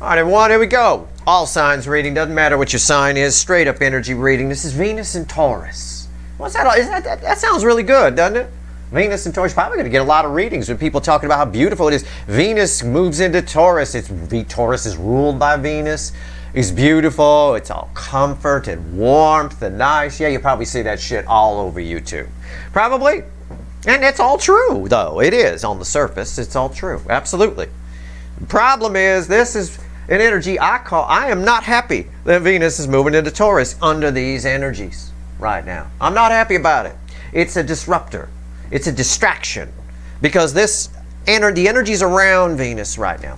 All right, everyone, here we go. All signs reading, doesn't matter what your sign is, straight up energy reading. This is Venus and Taurus. What's that? That sounds really good, doesn't it? Venus and Taurus, probably going to get a lot of readings with people talking about how beautiful it is. Venus moves into Taurus. Taurus is ruled by Venus. It's beautiful. It's all comfort and warmth and nice. Yeah, you probably see that shit all over YouTube. Probably. And it's all true, though. It is on the surface. It's all true. Absolutely. The problem is, this is an energy I am not happy that Venus is moving into Taurus under these energies right now. I'm not happy about it. It's a disruptor. It's a distraction. Because the energies around Venus right now,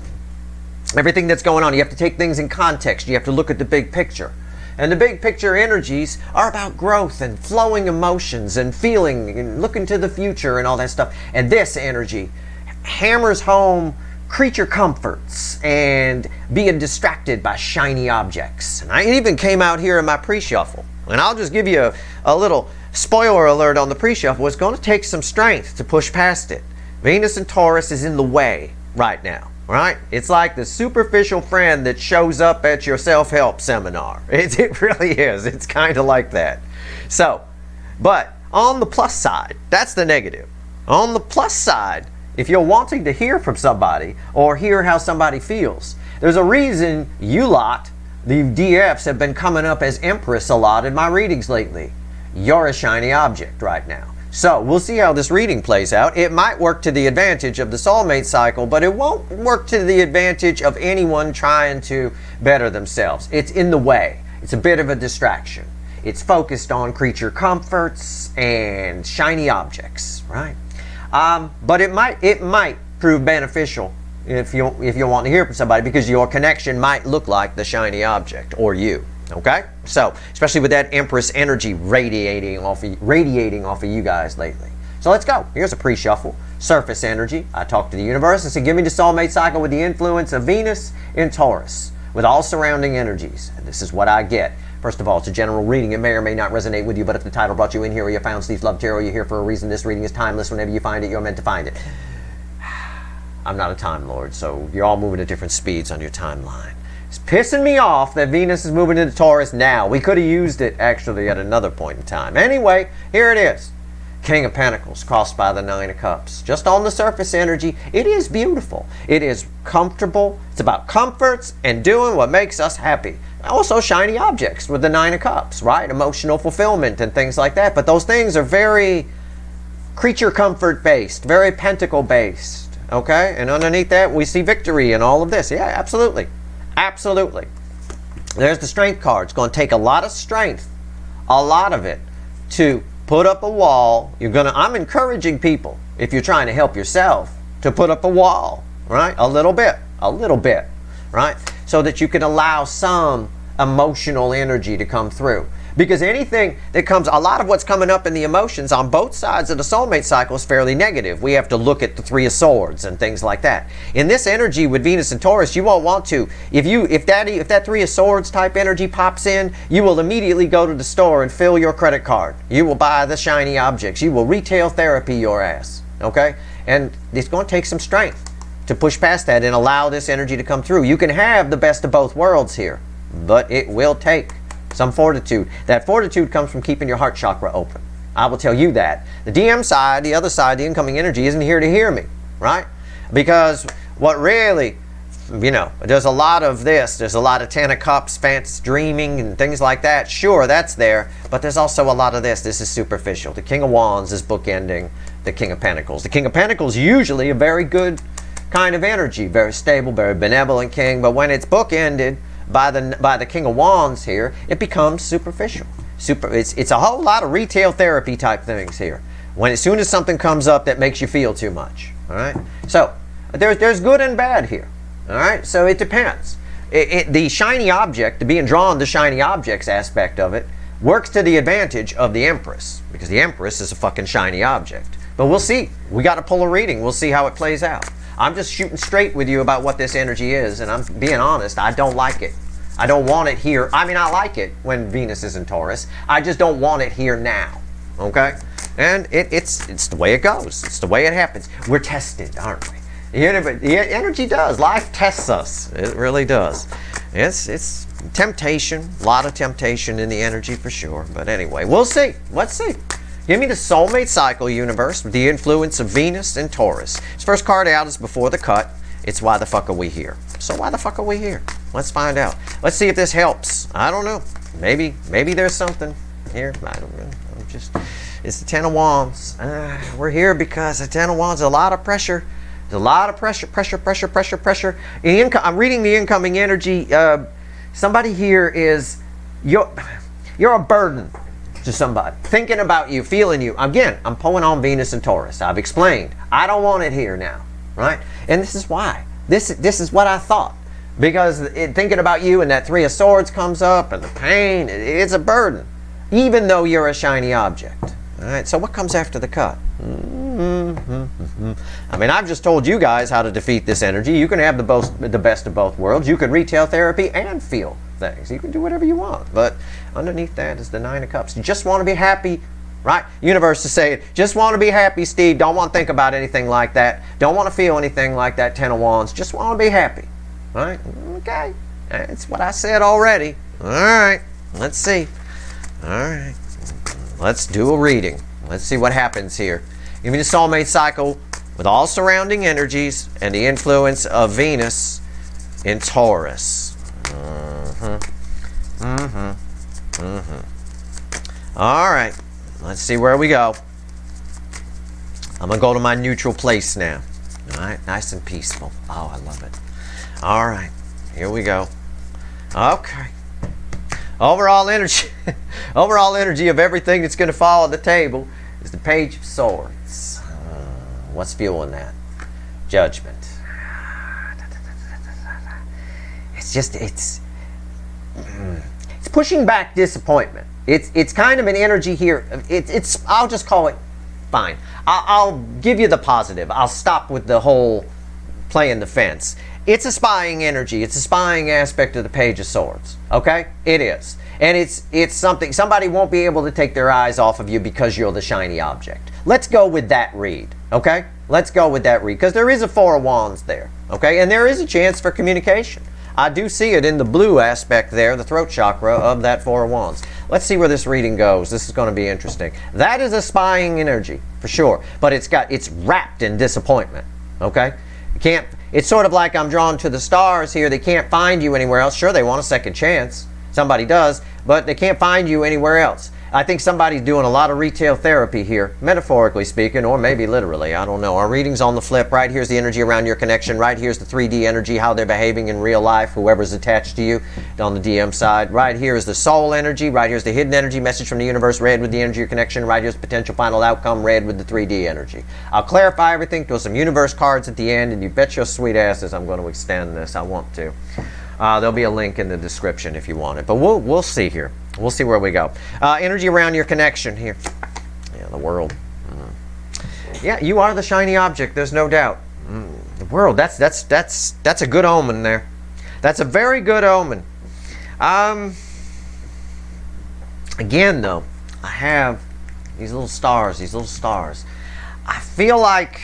everything that's going on, you have to take things in context. You have to look at the big picture. And the big picture energies are about growth and flowing emotions and feeling and looking to the future and all that stuff. And this energy hammers home creature comforts and being distracted by shiny objects. And I even came out here in my pre-shuffle. And I'll just give you a little spoiler alert on the pre-shuffle. It's going to take some strength to push past it. Venus and Taurus is in the way right now. Right? It's like the superficial friend that shows up at your self-help seminar. It really is. It's kind of like that. So, but on the plus side, that's the negative. On the plus side, if you're wanting to hear from somebody or hear how somebody feels, there's a reason you lot, the DFs, have been coming up as Empress a lot in my readings lately. You're a shiny object right now. So we'll see how this reading plays out. It might work to the advantage of the soulmate cycle, but it won't work to the advantage of anyone trying to better themselves. It's in the way. It's a bit of a distraction. It's focused on creature comforts and shiny objects, right? But it might prove beneficial if you want to hear from somebody, because your connection might look like the shiny object or you. Okay, so especially with that Empress energy radiating off of you guys lately. So let's go. Here's a pre-shuffle. Surface energy. I talked to the universe and said, give me the soulmate cycle with the influence of Venus in Taurus, with all surrounding energies. And this is what I get. First of all, it's a general reading. It may or may not resonate with you, but if the title brought you in here or you found Steve's Love Tarot, you're here for a reason. This reading is timeless. Whenever you find it, you're meant to find it. I'm not a Time Lord, so you're all moving at different speeds on your timeline. It's pissing me off that Venus is moving into Taurus now. We could have used it actually at another point in time. Anyway, here it is. King of Pentacles crossed by the Nine of Cups. Just on the surface energy, it is beautiful. It is comfortable. It's about comforts and doing what makes us happy. Also shiny objects with the Nine of Cups, right? Emotional fulfillment and things like that. But those things are very creature comfort based, very pentacle based. Okay? And underneath that, we see victory and all of this. Yeah, absolutely. Absolutely. There's the strength card. It's going to take a lot of strength, a lot of it, to put up a wall. I'm encouraging people, if you're trying to help yourself, to put up a wall, right? A little bit, right? So that you can allow some emotional energy to come through. Because anything that comes, a lot of what's coming up in the emotions on both sides of the soulmate cycle is fairly negative. We have to look at the Three of Swords and things like that. In this energy with Venus and Taurus, you won't want to. If that Three of Swords type energy pops in, you will immediately go to the store and fill your credit card. You will buy the shiny objects. You will retail therapy your ass. Okay? And it's going to take some strength to push past that and allow this energy to come through. You can have the best of both worlds here, but it will take some fortitude. That fortitude comes from keeping your heart chakra open. I will tell you that. The DM side, the other side, the incoming energy isn't here to hear me, right? Because what really, there's a lot of this. There's a lot of Ten of Cups, fantasy dreaming and things like that. Sure, that's there. But there's also a lot of this. This is superficial. The King of Wands is bookending the King of Pentacles. The King of Pentacles usually a very good kind of energy. Very stable, very benevolent king. But when it's bookended by the King of Wands here, it becomes superficial. It's a whole lot of retail therapy type things here. As soon as something comes up that makes you feel too much, all right? So there's good and bad here, all right? So it depends. The shiny object, the being drawn to shiny objects aspect of it, works to the advantage of the Empress, because the Empress is a fucking shiny object. But we'll see. We got to pull a reading. We'll see how it plays out. I'm just shooting straight with you about what this energy is, and I'm being honest, I don't like it. I don't want it here. I mean, I like it when Venus is in Taurus. I just don't want it here now, okay? And it's the way it goes. It's the way it happens. We're tested, aren't we? The energy does. Life tests us. It really does. It's temptation. A lot of temptation in the energy for sure. But anyway, we'll see. Let's see. Give me the soulmate cycle, universe, with the influence of Venus and Taurus. This first card out is before the cut. It's why the fuck are we here? So why the fuck are we here? Let's find out. Let's see if this helps. I don't know. Maybe there's something here. I don't know. It's the Ten of Wands. We're here because the Ten of Wands, a lot of pressure. There's a lot of pressure. I'm reading the incoming energy. Somebody here is, you're a burden to somebody. Thinking about you, feeling you. Again, I'm pulling on Venus and Taurus. I've explained. I don't want it here now, right? And this is why. This is what I thought. Because thinking about you and that Three of Swords comes up and the pain, it's a burden. Even though you're a shiny object. All right, so what comes after the cut? I mean, I've just told you guys how to defeat this energy. You can have the best of both worlds. You can retail therapy and feel things. You can do whatever you want. But underneath that is the Nine of Cups. You just want to be happy, right? Universe is saying, just want to be happy, Steve. Don't want to think about anything like that. Don't want to feel anything like that Ten of Wands. Just want to be happy, right? Okay, that's what I said already. All right, let's see. All right, let's do a reading. Let's see what happens here. Give me the soulmate cycle with all surrounding energies and the influence of Venus in Taurus. All right, let's see where we go. I'm going to go to my neutral place now. All right, nice and peaceful. Oh, I love it. All right, here we go. Okay. Overall energy of everything that's going to fall on the table is the Page of Swords. What's fueling that? Judgment. It's pushing back disappointment. It's kind of an energy here. I'll just call it fine. I'll give you the positive. I'll stop with the whole playing the fence. It's a spying energy. It's a spying aspect of the Page of Swords. Okay? It is. And it's something, somebody won't be able to take their eyes off of you because you're the shiny object. Let's go with that read. Okay? Let's go with that read. Because there is a Four of Wands there. Okay? And there is a chance for communication. I do see it in the blue aspect there, the throat chakra of that Four of Wands. Let's see where this reading goes. This is going to be interesting. That is a spying energy, for sure. But it's wrapped in disappointment. Okay? It's sort of like I'm drawn to the stars here. They can't find you anywhere else. Sure, they want a second chance. Somebody does, but they can't find you anywhere else. I think somebody's doing a lot of retail therapy here, metaphorically speaking, or maybe literally. I don't know. Our reading's on the flip. Right here's the energy around your connection. Right here's the 3D energy, how they're behaving in real life, whoever's attached to you on the DM side. Right here is the soul energy. Right here's the hidden energy, message from the universe, red with the energy of your connection. Right here's the potential final outcome, red with the 3D energy. I'll clarify everything, throw some universe cards at the end, and you bet your sweet asses I'm going to extend this. I want to. There'll be a link in the description if you want it. But we'll see here. We'll see where we go. Energy around your connection here. Yeah, the world. Yeah, you are the shiny object. There's no doubt. The world. That's a good omen there. That's a very good omen. Again, though, I have these little stars. These little stars. I feel like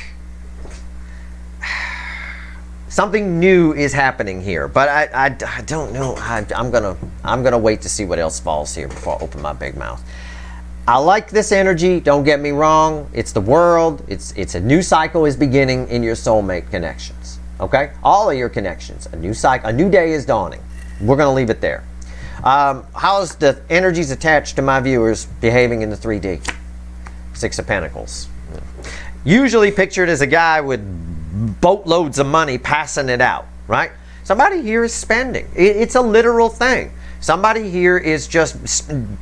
something new is happening here, but I don't know. I'm gonna wait to see what else falls here before I open my big mouth. I like this energy. Don't get me wrong. It's the world. It's a new cycle is beginning in your soulmate connections. Okay, all of your connections. A new cycle, a new day is dawning. We're gonna leave it there. How's the energies attached to my viewers behaving in the 3D? Six of Pentacles. Usually pictured as a guy with boatloads of money passing it out, right? Somebody here is spending. It's a literal thing. Somebody here is just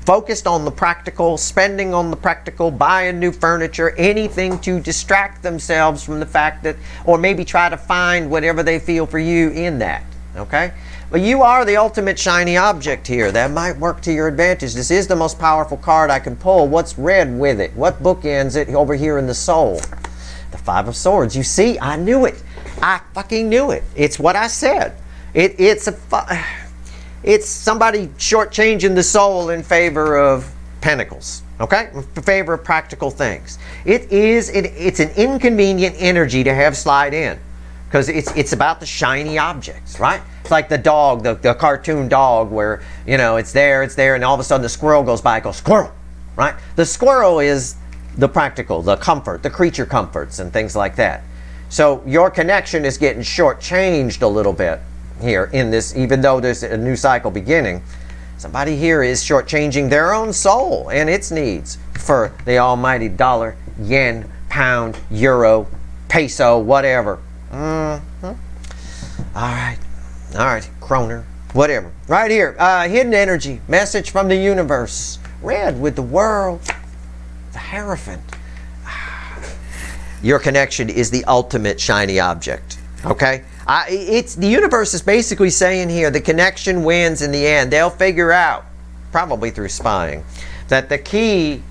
focused on the practical, spending on the practical, buying new furniture, anything to distract themselves from the fact that, or maybe try to find whatever they feel for you in that, okay? But you are the ultimate shiny object here. That might work to your advantage. This is the most powerful card I can pull. What's red with it? What bookends it over here in the soul? The Five of Swords. You see, I knew it. I fucking knew it. It's what I said. It's somebody shortchanging the soul in favor of Pentacles. Okay? In favor of practical things. It's an inconvenient energy to have slide in. because it's about the shiny objects, right? It's like the dog, the cartoon dog, where, you know, it's there, and all of a sudden the squirrel goes by, it goes, squirrel, right? The squirrel is the practical, the comfort, the creature comforts and things like that. So your connection is getting shortchanged a little bit here in this, even though there's a new cycle beginning. Somebody here is shortchanging their own soul and its needs for the almighty dollar, yen, pound, euro, peso, whatever. All right, kroner, whatever. Right here, hidden energy, message from the universe. Red with the world, the Hierophant. Your connection is the ultimate shiny object, okay? It's the universe is basically saying here the connection wins in the end. They'll figure out, probably through spying, that the key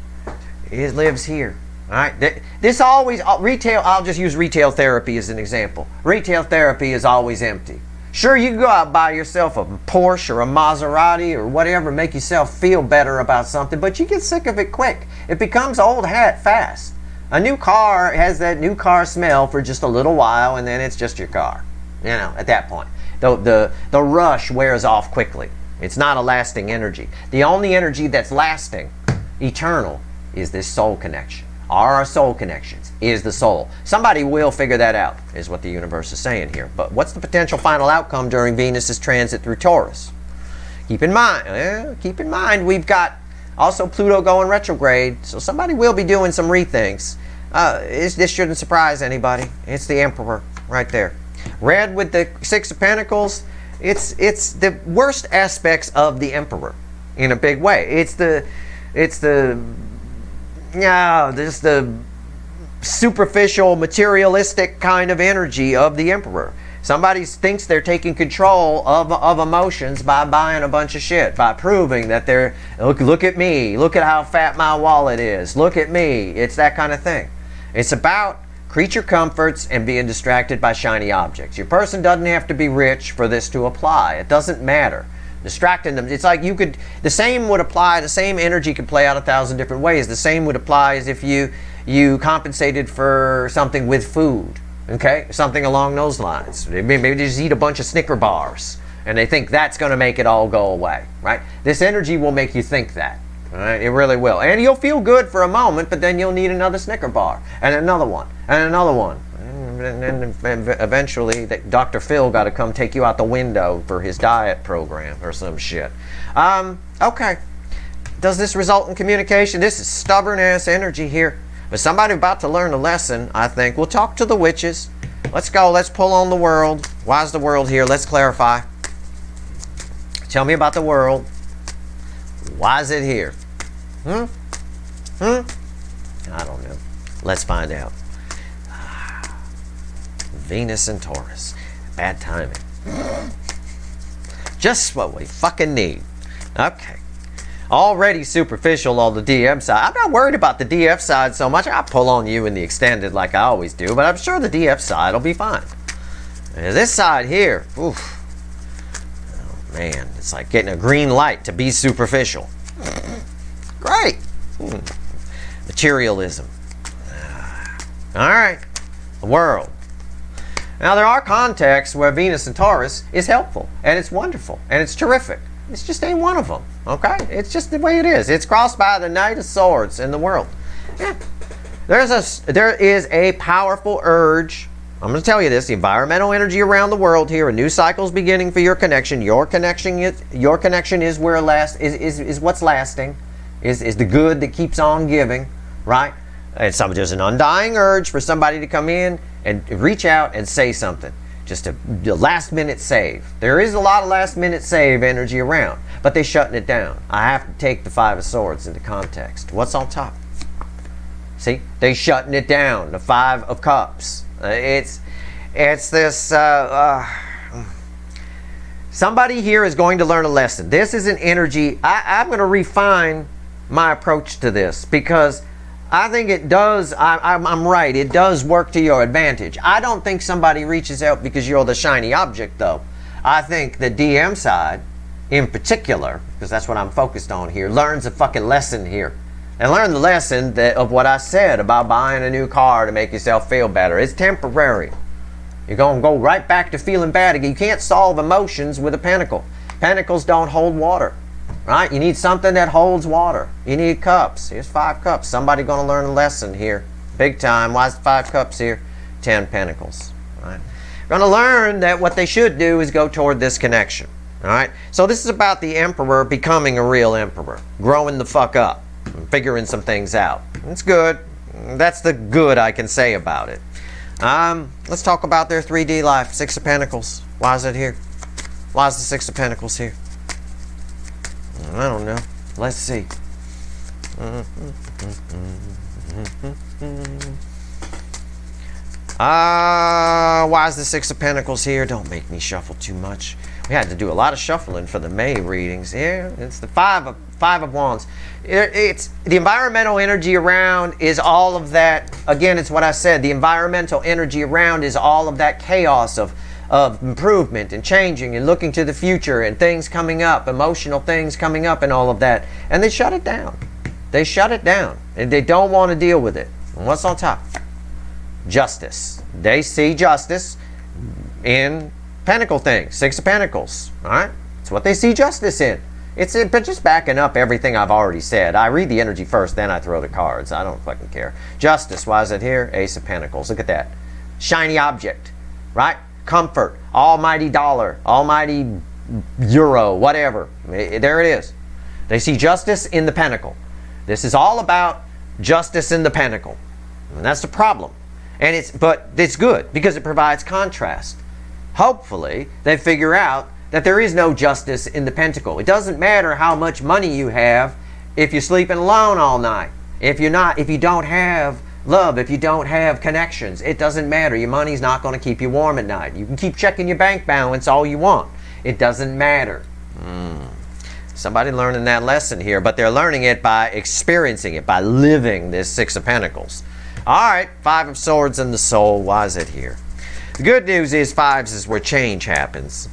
lives here. All right. This always retail. I'll just use retail therapy as an example. Retail therapy is always empty. Sure, you can go out and buy yourself a Porsche or a Maserati or whatever, make yourself feel better about something, but you get sick of it quick. It becomes old hat fast. A new car has that new car smell for just a little while, and then it's just your car. You know, at that point, the rush wears off quickly. It's not a lasting energy. The only energy that's lasting, eternal, is this soul connection. Our soul connections is the soul. Somebody will figure that out, is what the universe is saying here. But what's the potential final outcome during Venus's transit through Taurus? Keep in mind, we've got also Pluto going retrograde, so somebody will be doing some rethinks. This shouldn't surprise anybody. It's the Emperor right there. Red with the Six of Pentacles, it's the worst aspects of the Emperor in a big way. It's the superficial, materialistic kind of energy of the Emperor. Somebody thinks they're taking control of emotions by buying a bunch of shit, by proving that they're, look at me, look at how fat my wallet is, look at me. It's that kind of thing. It's about creature comforts and being distracted by shiny objects. Your person doesn't have to be rich for this to apply. It doesn't matter. Distracting them, it's like the same would apply, the same energy could play out 1,000 different ways. The same would apply as if you compensated for something with food, okay? Something along those lines. Maybe they just eat a bunch of Snicker bars and they think that's going to make it all go away, right? This energy will make you think that. All right, it really will. And you'll feel good for a moment, but then you'll need another Snicker bar, and another one, and another one. And then eventually, Dr. Phil got to come take you out the window for his diet program or some shit. Okay. Does this result in communication? This is stubborn-ass energy here. But somebody about to learn a lesson, I think. We'll talk to the witches. Let's go. Let's pull on the world. Why is the world here? Let's clarify. Tell me about the world. Why is it here? I don't know. Let's find out. Venus and Taurus. Bad timing. Just what we fucking need. Okay. Already superficial on the DM side. I'm not worried about the DF side so much. I'll pull on you in the extended like I always do, but I'm sure the DF side will be fine. And this side here, oof. Oh man, it's like getting a green light to be superficial. Great. Materialism. All right. The world. Now there are contexts where Venus and Taurus is helpful, and it's wonderful, and it's terrific. It's just ain't one of them, okay? It's just the way it is. It's crossed by the Knight of Swords in the world. Yeah. There is a powerful urge. I'm going to tell you this: the environmental energy around the world here. A new cycle is beginning for your connection. Your connection is where is what's lasting. Is the good that keeps on giving, right? And there's an undying urge for somebody to come in and reach out and say something. Just a last minute save. There is a lot of last minute save energy around, but they're shutting it down. I have to take the Five of Swords into context. What's on top? See, they're shutting it down. The Five of Cups. It's this. Somebody here is going to learn a lesson. This is an energy. I'm going to refine my approach to this because I think it does, I'm right, it does work to your advantage. I don't think somebody reaches out because you're the shiny object, though. I think the DM side, in particular, because that's what I'm focused on here, learns a fucking lesson here. And learn the lesson of what I said about buying a new car to make yourself feel better. It's temporary. You're going to go right back to feeling bad again. You can't solve emotions with a pentacle. Pentacles don't hold water, right? You need something that holds water. You need cups. Here's 5 cups. Somebody going to learn a lesson here. Big time. Why is 5 cups here? 10 pentacles, right? Going to learn that what they should do is go toward this connection, all right? So this is about the emperor becoming a real emperor, growing the fuck up, figuring some things out. It's good. That's the good I can say about it. Let's talk about their 3D life. 6 of Pentacles. Why is it here? Why is the 6 of Pentacles here? I don't know. Let's see. Why is the 6 of Pentacles here? Don't make me shuffle too much. We had to do a lot of shuffling for the May readings. Yeah, it's the 5 of Wands. It's the environmental energy around is all of that. Again, it's what I said. The environmental energy around is all of that chaos of improvement and changing and looking to the future and things coming up, emotional things coming up and all of that. And they shut it down. They shut it down. And they don't want to deal with it. And what's on top? Justice. They see justice in Pentacle things. 6 of Pentacles. All right? It's what they see justice in. But just backing up everything I've already said. I read the energy first, then I throw the cards. I don't fucking care. Justice. Why is it here? Ace of Pentacles. Look at that. Shiny object. Right? Comfort. Almighty dollar. Almighty euro. Whatever. There it is. They see justice in the Pentacle. This is all about justice in the Pentacle. And that's the problem. But it's good because it provides contrast. Hopefully, they figure out that there is no justice in the Pentacle. It doesn't matter how much money you have if you're sleeping alone all night. If you don't have love, if you don't have connections, it doesn't matter. Your money's not going to keep you warm at night. You can keep checking your bank balance all you want. It doesn't matter. Somebody learning that lesson here, but they're learning it by experiencing it, by living this 6 of Pentacles. All right, 5 of Swords in the soul. Why is it here? The good news is 5s is where change happens,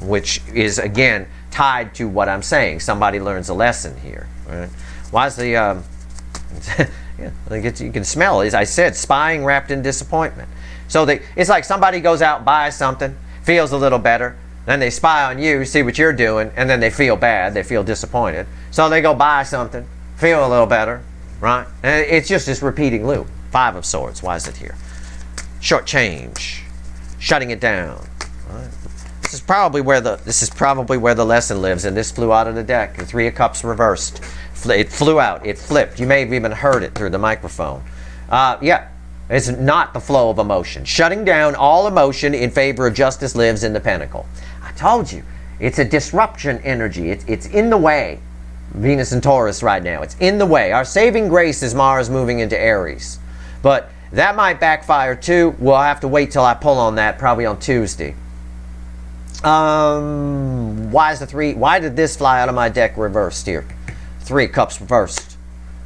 which is, again, tied to what I'm saying. Somebody learns a lesson here. Right? Why is the... yeah, you can smell it. As I said, spying wrapped in disappointment. So it's like somebody goes out and buys something, feels a little better, then they spy on you, see what you're doing, and then they feel bad. They feel disappointed. So they go buy something, feel a little better, right? And it's just this repeating loop. 5 of Swords. Why is it here? Short change. Shutting it down. Right. This is probably where the lesson lives, and this flew out of the deck. The 3 of Cups reversed. It flew out. It flipped. You may have even heard it through the microphone. Yeah. It's not the flow of emotion. Shutting down all emotion in favor of justice lives in the Pentacle. I told you. It's a disruption energy. It's in the way. Venus and Taurus right now. It's in the way. Our saving grace is Mars moving into Aries. But that might backfire too. We'll have to wait till I pull on that, probably on Tuesday. Why is the 3? Why did this fly out of my deck reversed here? 3 of Cups reversed.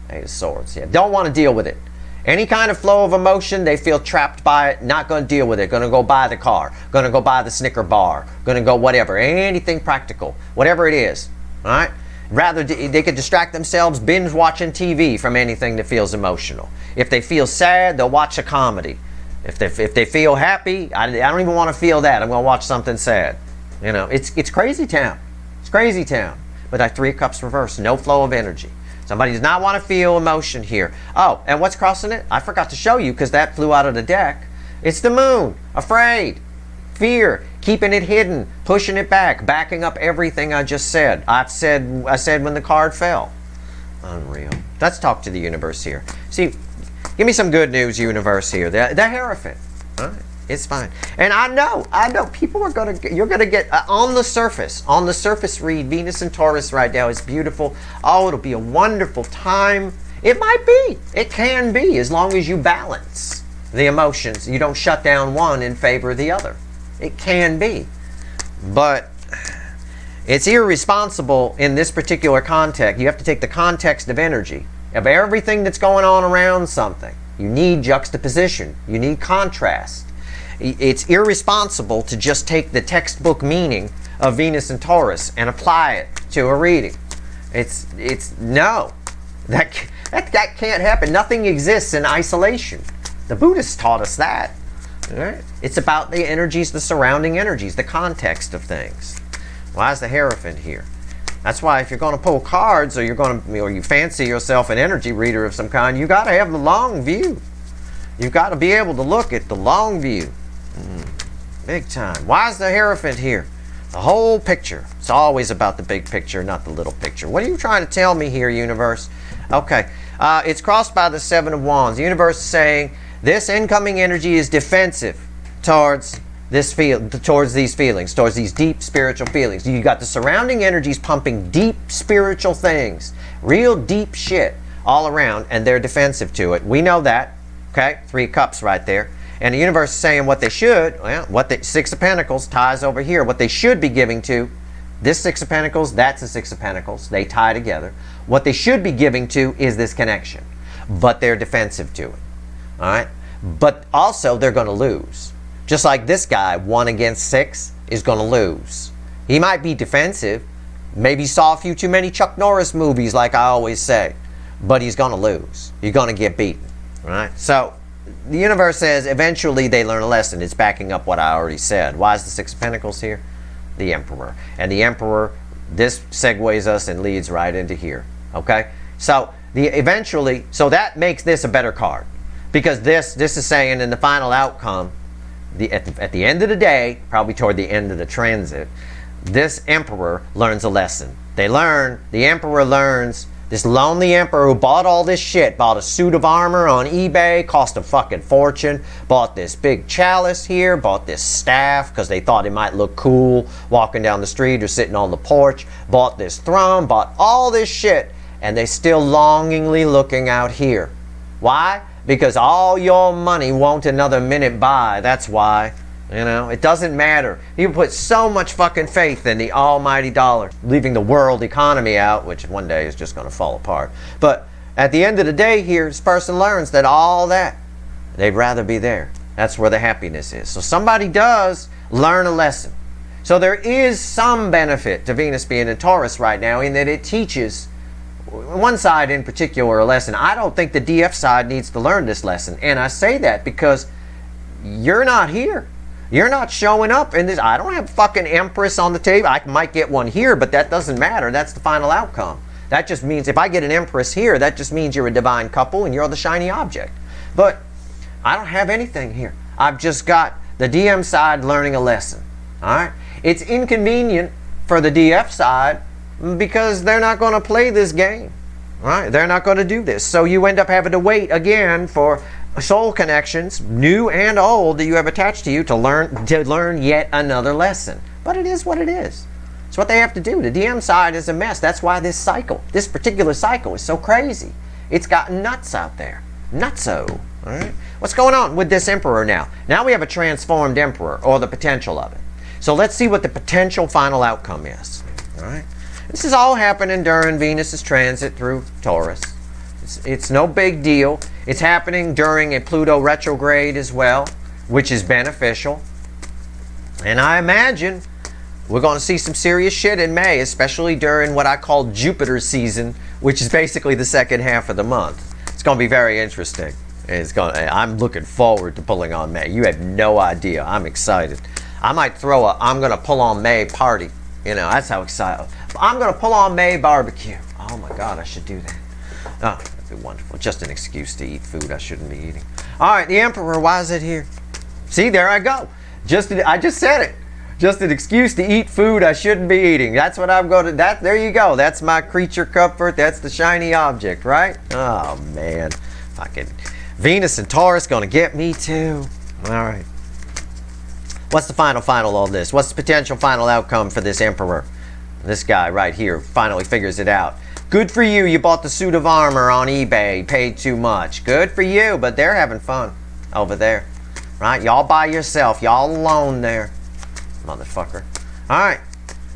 8 of Swords. Yeah, don't want to deal with it. Any kind of flow of emotion, they feel trapped by it. Not going to deal with it. Going to go buy the car. Going to go buy the Snicker bar. Going to go whatever. Anything practical. Whatever it is. All right. Rather, they could distract themselves binge watching TV from anything that feels emotional. If they feel sad, they'll watch a comedy. If they feel happy, I don't even want to feel that. I'm going to watch something sad. You know, it's crazy town. It's crazy town. But that 3 of Cups reversed, no flow of energy. Somebody does not want to feel emotion here. Oh, and what's crossing it? I forgot to show you because that flew out of the deck. It's the moon. Afraid. Fear. Keeping it hidden. Pushing it back. Backing up everything I just said. I said when the card fell. Unreal. Let's talk to the universe here. See, give me some good news, universe here. The Hierophant. All right. It's fine. And I know, people are you're going to get, on the surface read, Venus and Taurus right now is beautiful. Oh, it'll be a wonderful time. It might be. It can be, as long as you balance the emotions. You don't shut down one in favor of the other. It can be. But it's irresponsible in this particular context. You have to take the context of energy, of everything that's going on around something. You need juxtaposition. You need contrast. It's irresponsible to just take the textbook meaning of Venus and Taurus and apply it to a reading. No. That can't happen. Nothing exists in isolation. The Buddhists taught us that. All right? It's about the energies, the surrounding energies, the context of things. Why is the Hierophant here? That's why if you're going to pull cards, or you fancy yourself an energy reader of some kind, you got to have the long view. You've got to be able to look at the long view. Big time. Why is the Hierophant here? The whole picture. It's always about the big picture, not the little picture. What are you trying to tell me here, universe? Okay. It's crossed by the Seven of Wands. The universe is saying this incoming energy is defensive towards these feelings, towards these deep spiritual feelings. You got the surrounding energies pumping deep spiritual things, real deep shit all around, and they're defensive to it. We know that. Okay, 3 of Cups right there. And the universe is saying what they should, well, Six of Pentacles ties over here. What they should be giving to, this Six of Pentacles, that's the Six of Pentacles. They tie together. What they should be giving to is this connection. But they're defensive to it. All right? But also, they're going to lose. Just like this guy, 1 against 6, is going to lose. He might be defensive. Maybe saw a few too many Chuck Norris movies, like I always say. But he's going to lose. You're going to get beaten. Right? So, the universe says eventually they learn a lesson. It's backing up what I already said. Why is the Six of Pentacles here? The Emperor. And the Emperor, this segues us and leads right into here. Okay? So, so that makes this a better card. Because this is saying in the final outcome, at the end of the day, probably toward the end of the transit, this Emperor learns a lesson. The Emperor learns. This lonely emperor who bought all this shit, bought a suit of armor on eBay, cost a fucking fortune, bought this big chalice here, bought this staff because they thought it might look cool walking down the street or sitting on the porch, bought this throne, bought all this shit, and they still longingly looking out here. Why? Because all your money won't another minute buy. That's why. You know, it doesn't matter. You put so much fucking faith in the almighty dollar, leaving the world economy out, which one day is just going to fall apart. But at the end of the day here, this person learns that all that, they'd rather be there. That's where the happiness is. So somebody does learn a lesson. So there is some benefit to Venus being in Taurus right now in that it teaches one side in particular a lesson. I don't think the DF side needs to learn this lesson. And I say that because you're not here. You're not showing up in this. I don't have fucking Empress on the table. I might get one here, but that doesn't matter. That's the final outcome. That just means if I get an Empress here, that just means you're a divine couple and you're the shiny object. But I don't have anything here. I've just got the DM side learning a lesson. All right? It's inconvenient for the DF side because they're not going to play this game. All right? They're not going to do this. So you end up having to wait again for soul connections, new and old, that you have attached to you to learn yet another lesson. But it is what it is. It's what they have to do. The DM side is a mess. That's why this particular cycle is so crazy. It's got nuts out there. Nutso. All right? What's going on with this Emperor now? Now we have a transformed Emperor, or the potential of it. So let's see what the potential final outcome is. All right? This is all happening during Venus's transit through Taurus. It's no big deal. It's happening during a Pluto retrograde as well, which is beneficial. And I imagine we're going to see some serious shit in May, especially during what I call Jupiter season, which is basically the second half of the month. It's going to be very interesting. I'm looking forward to pulling on May. You have no idea. I'm excited. I might throw I'm going to pull on May party. You know, that's how excited. I'm going to pull on May barbecue. Oh my God, I should do that. Oh, that'd be wonderful. Just an excuse to eat food I shouldn't be eating. All right, the Emperor, why is it here? See, there I go. I just said it. Just an excuse to eat food I shouldn't be eating. That's what I'm going to, there you go. That's my creature comfort. That's the shiny object, right? Oh, man. Fucking Venus and Taurus going to get me too. All right. What's the final on this? What's the potential final outcome for this Emperor? This guy right here finally figures it out. Good for you. You bought the suit of armor on eBay. Paid too much. Good for you. But they're having fun over there. Right? Y'all by yourself. Y'all alone there. Motherfucker. Alright.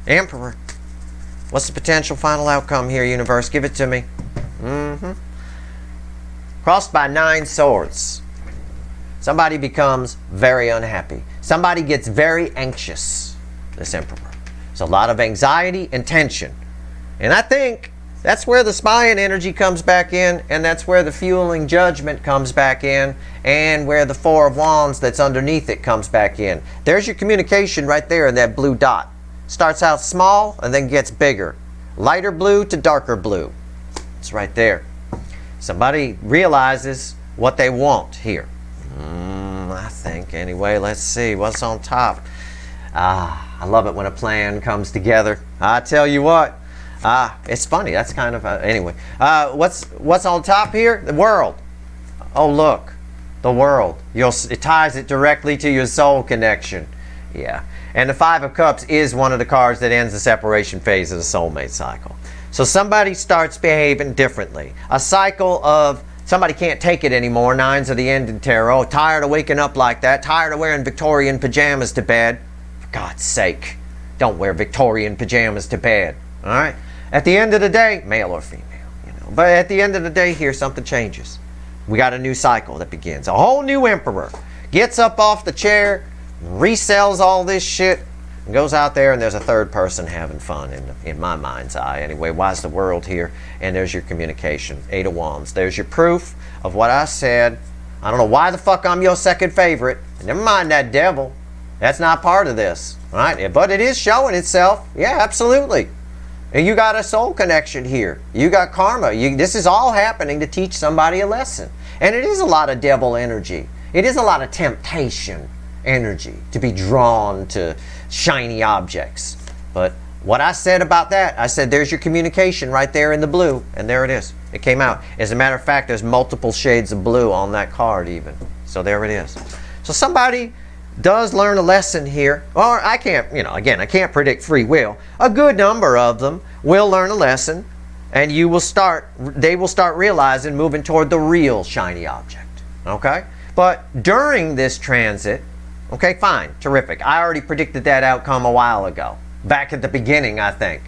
Emperor. What's the potential final outcome here, universe? Give it to me. Crossed by 9 swords. Somebody becomes very unhappy. Somebody gets very anxious. This Emperor. There's a lot of anxiety and tension. And I think That's where the spying energy comes back in, and that's where the fueling judgment comes back in, and where the Four of Wands that's underneath it comes back in. There's your communication right there in that blue dot. Starts out small and then gets bigger. Lighter blue to darker blue. It's right there. Somebody realizes what they want here. I think, anyway. Let's see what's on top. I love it when a plan comes together. I tell you what. It's funny. That's kind of anyway. What's on top here? The world. Oh, look, the world. It ties it directly to your soul connection. Yeah, and the Five of Cups is one of the cards that ends the separation phase of the soulmate cycle. So somebody starts behaving differently. A cycle of somebody can't take it anymore. Nines of the end in tarot. Tired of waking up like that. Tired of wearing Victorian pajamas to bed. For God's sake, don't wear Victorian pajamas to bed. All right. At the end of the day, male or female, but at the end of the day here, something changes. We got a new cycle that begins. A whole new emperor gets up off the chair, resells all this shit, and goes out there, and there's a third person having fun in my mind's eye. Anyway, why's the world here? And there's your communication. Eight of Wands. There's your proof of what I said. I don't know why the fuck I'm your second favorite. And never mind that devil. That's not part of this, right? But it is showing itself. Yeah, absolutely. And you got a soul connection here. You got karma. This is all happening to teach somebody a lesson. And it is a lot of devil energy. It is a lot of temptation energy to be drawn to shiny objects. But what I said about that, I said there's your communication right there in the blue. And there it is. It came out. As a matter of fact, there's multiple shades of blue on that card even. So there it is. So somebody does learn a lesson here, or I can't, again, I can't predict free will. A good number of them will learn a lesson, and they will start realizing, moving toward the real shiny object, okay? But during this transit, okay, fine, terrific. I already predicted that outcome a while ago, back at the beginning, I think.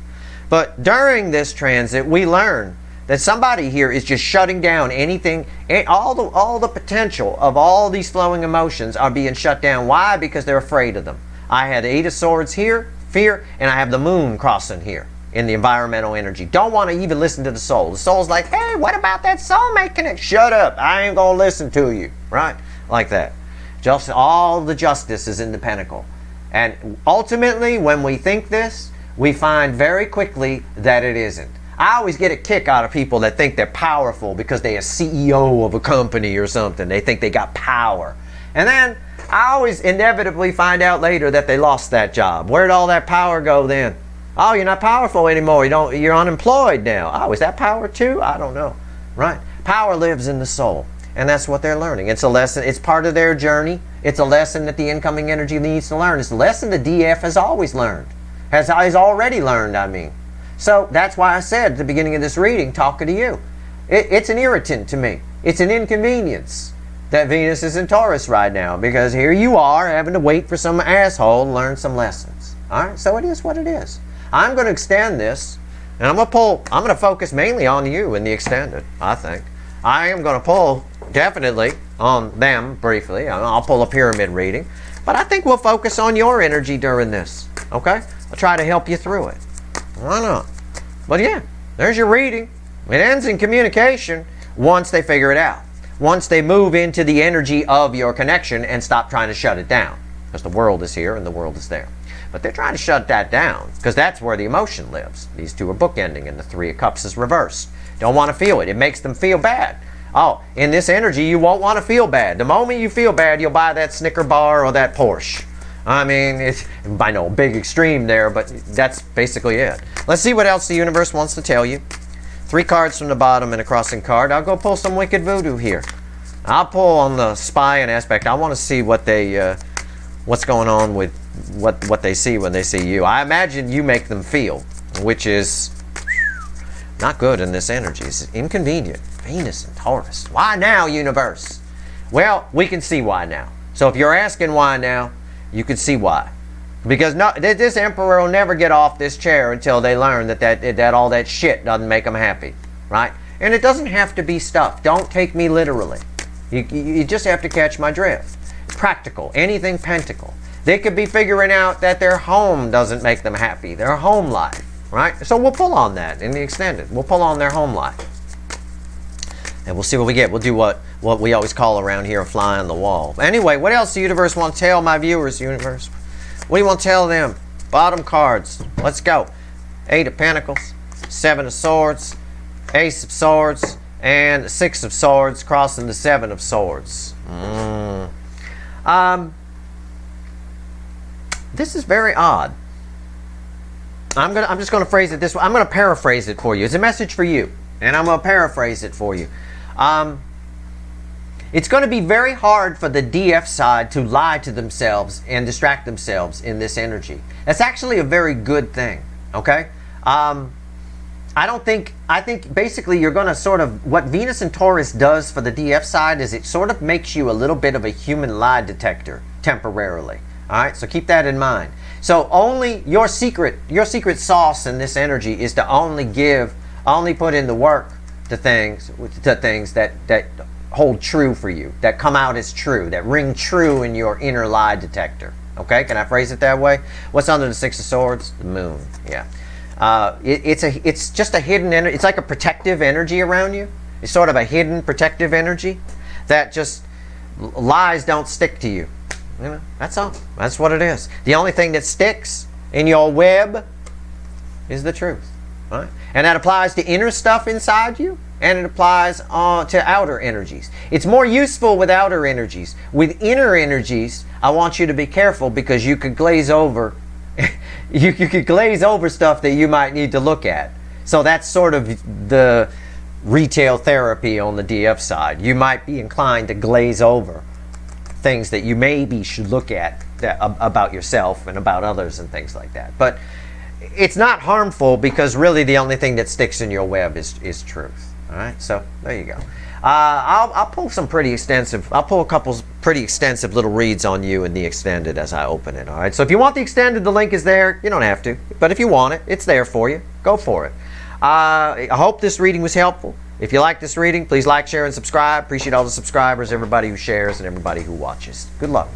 But during this transit, we learn that somebody here is just shutting down anything, all the potential of all these flowing emotions are being shut down. Why? Because they're afraid of them. I had the Eight of Swords here, fear, and I have the moon crossing here in the environmental energy. Don't want to even listen to the soul. The soul's like, hey, what about that soulmate connection? Shut up. I ain't going to listen to you. Right? Like that. Just all the justice is in the pentacle. And ultimately, when we think this, we find very quickly that it isn't. I always get a kick out of people that think they're powerful because they're a CEO of a company or something. They think they got power. And then I always inevitably find out later that they lost that job. Where'd all that power go then? Oh, you're not powerful anymore. You're unemployed now. Oh, is that power too? I don't know. Right? Power lives in the soul. And that's what they're learning. It's a lesson. It's part of their journey. It's a lesson that the incoming energy needs to learn. It's a lesson the DF has always learned. Has already learned, I mean. So that's why I said at the beginning of this reading, talking to you, it's an irritant to me. It's an inconvenience that Venus is in Taurus right now, because here you are having to wait for some asshole to learn some lessons. All right, so it is what it is. I'm going to extend this, and I'm going to focus mainly on you in the extended, I think. I am going to pull definitely on them briefly. I'll pull a pyramid reading, but I think we'll focus on your energy during this, okay? I'll try to help you through it. Why not? But yeah, there's your reading. It ends in communication once they figure it out. Once they move into the energy of your connection and stop trying to shut it down. Because the world is here and the world is there. But they're trying to shut that down because that's where the emotion lives. These two are bookending and the Three of Cups is reversed. Don't want to feel it. It makes them feel bad. Oh, in this energy, you won't want to feel bad. The moment you feel bad, you'll buy that Snicker bar or that Porsche. I mean, it's by no big extreme there, but that's basically it. Let's see what else the universe wants to tell you. 3 cards from the bottom and a crossing card. I'll go pull some Wicked Voodoo here. I'll pull on the spying aspect. I want to see what they, what's going on with what they see when they see you. I imagine you make them feel, which is not good in this energy. It's inconvenient. Venus and Taurus. Why now, universe? Well, we can see why now. So if you're asking why now, you can see why. Because this emperor will never get off this chair until they learn that all that shit doesn't make them happy. Right? And it doesn't have to be stuff. Don't take me literally. You just have to catch my drift. Practical. Anything pentacle. They could be figuring out that their home doesn't make them happy. Their home life. right? So we'll pull on that in the extended. We'll pull on their home life. And we'll see what we get. We'll do what we always call around here a fly on the wall. Anyway, what else the universe want to tell my viewers, universe? What do you want to tell them? Bottom cards. Let's go. 8 of Pentacles, 7 of Swords, Ace of Swords, and 6 of Swords crossing the 7 of Swords. This is very odd. I'm just going to phrase it this way. I'm going to paraphrase it for you. It's a message for you, and I'm going to paraphrase it for you. It's going to be very hard for the DF side to lie to themselves and distract themselves in this energy. That's actually a very good thing, okay? I think basically you're going to sort of, what Venus and Taurus does for the DF side is it sort of makes you a little bit of a human lie detector temporarily. All right, so keep that in mind. So only your secret sauce in this energy is to only put in the work to things that hold true for you, that come out as true, that ring true in your inner lie detector. Okay, can I phrase it that way? What's under the 6 of Swords? The moon. Yeah. It's just a hidden energy. It's like a protective energy around you. It's sort of a hidden protective energy that just lies don't stick to you. You know, that's all. That's what it is. The only thing that sticks in your web is the truth. Right? And that applies to inner stuff inside you, and it applies to outer energies. It's more useful with outer energies. With inner energies, I want you to be careful because you could glaze over. you could glaze over stuff that you might need to look at. So that's sort of the retail therapy on the DF side. You might be inclined to glaze over things that you maybe should look at about yourself and about others and things like that. But it's not harmful because really the only thing that sticks in your web is truth. All right, so there you go. I'll pull some pretty extensive. I'll pull a couple pretty extensive little reads on you in the extended as I open it. All right. So if you want the extended, the link is there. You don't have to, but if you want it, it's there for you. Go for it. I hope this reading was helpful. If you like this reading, please like, share, and subscribe. Appreciate all the subscribers, everybody who shares, and everybody who watches. Good luck.